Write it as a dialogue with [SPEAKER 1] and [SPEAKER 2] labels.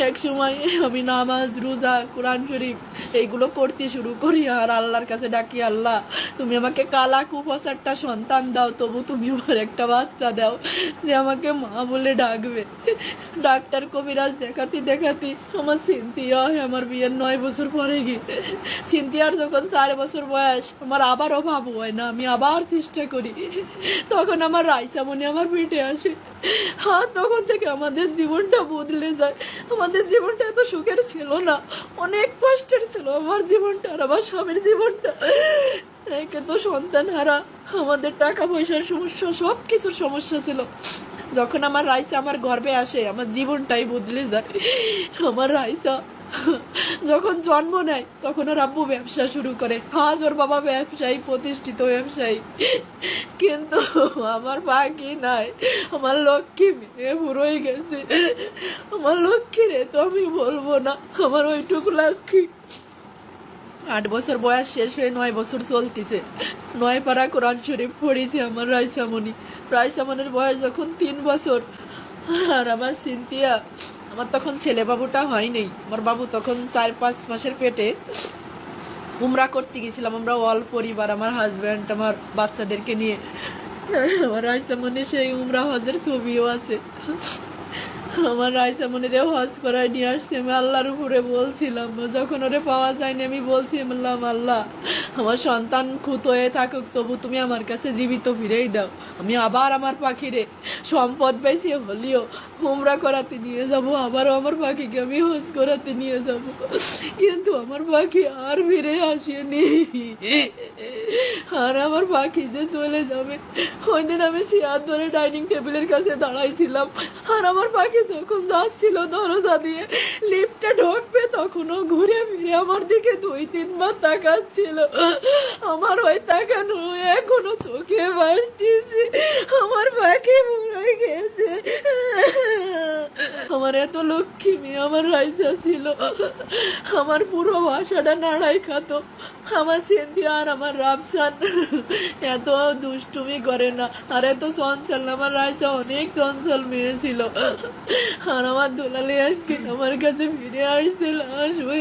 [SPEAKER 1] এক সময় আমি নামাজ রোজা কোরআন শরীফ এইগুলো করতে শুরু করি আর আল্লাহর কাছে ডাকি, আল্লাহ তুমি আমাকে কালা কুফাসারটা সন্তান দাও, তবু তুমি আমার একটা বাচ্চা দাও যে আমাকে মা বলে ডাকবে। ডাক্তার কবিরাজ দেখাতে দেখাতে আমার সিনথিয়া হয় আমার বিয়ের 9 বছর পরে গিয়ে। সিনথিয়ার যখন 4 বছর বয়স, আমার আবারও ভাবু হয় না, আমি আবার চেষ্টা করি। তখন আমার রাইসামণি আমার পেটে আসে। হ্যাঁ, তখন থেকে আমাদের জীবনটা বদলে যায়। আমাদের জীবনটা এত সুখের ছিল না, অনেক কষ্টের ছিল আমার জীবনটা আর আমার স্বামীর জীবনটা। একে তো সন্তান হারা, আমাদের টাকা পয়সার সমস্যা, সব কিছুর সমস্যা ছিল। যখন আমার রাইসা আমার গর্ভে আসে, আমার জীবনটাই বদলে যায়। আমার রাইসা যখন জন্ম নেয় তখন ওর আব্বু ব্যবসা শুরু করে। আজ ওর বাবা ব্যবসায়ী, প্রতিষ্ঠিত ব্যবসায়ী, কিন্তু আমার বাকি নাই। আমার লক্ষ্মী মেয়ে বুড়োই গেছে। আমার লক্ষ্মী রে তো আমি বলবো না, আমার ওইটুকু লক্ষ্মী। 8 বছর বয়স শেষ হয়ে 9 বছর চলতেছে। 9 পারা কোরআন শরীফ পড়েছে আমার রাইসামণি। রাইসামণির বয়স যখন 3 বছর, আর আমার সিনথিয়া, আমার তখন ছেলে বাবুটা হয়নি। আমার বাবু তখন 4-5 মাসের পেটে। উমরা করতে গেছিলাম আমরা অল পরিবার, আমার হাজব্যান্ড, আমার বাচ্চাদেরকে নিয়ে। আমার রাইসামণি সেই উমরা হজের ছবিও আছে। আমার রাইসামণিরে হজ করায় নিয়ে আসছি। আমি আল্লাহর উপরে বলছিলাম, যখন ওরে পাওয়া যায়নি আমি বলছিলাম, আল্লাহ আমার সন্তান খুঁত হয়ে থাকুক, তবু তুমি আমার কাছে জীবিত ফিরেই দাও। আমি আবার আমার পাখিরে সম্পদ বেশি হলেও উমরা করাতে নিয়ে যাব, আবারও আমার পাখিকে আমি হজ করাতে নিয়ে যাব। কিন্তু আমার পাখি আর ফিরে আসেনি। আর আমার পাখি যে চলে যাবে, ওই দিন আমি চেয়ার ধরে ডাইনিং টেবিলের কাছে দাঁড়াইছিলাম, আর আমার পাখি যখন যাচ্ছিল দরজা দিয়ে লিফটে ঢুকবে, তখনও ঘুরে ফিরে আমার দিকে 2-3 বার তাকাচ্ছিল। আমার ওই তাকানো এখনো চোখে ভাসতেছে। আমার পাখি মরে গেছে। আমার এত লক্ষ্মী মেয়ে আমার রাইসা ছিল। আমার পুরো বাসাটা নাড়াই খাতো। আমার সিনথিয়া আর আমার রাফসান এত দুষ্টুমি করে না, আর এত চঞ্চল না। আমার রাইসা অনেক চঞ্চল মেয়ে ছিল। আর আমার দুলালি আজকে আমার কাছে ফিরে আসছিল আসবে।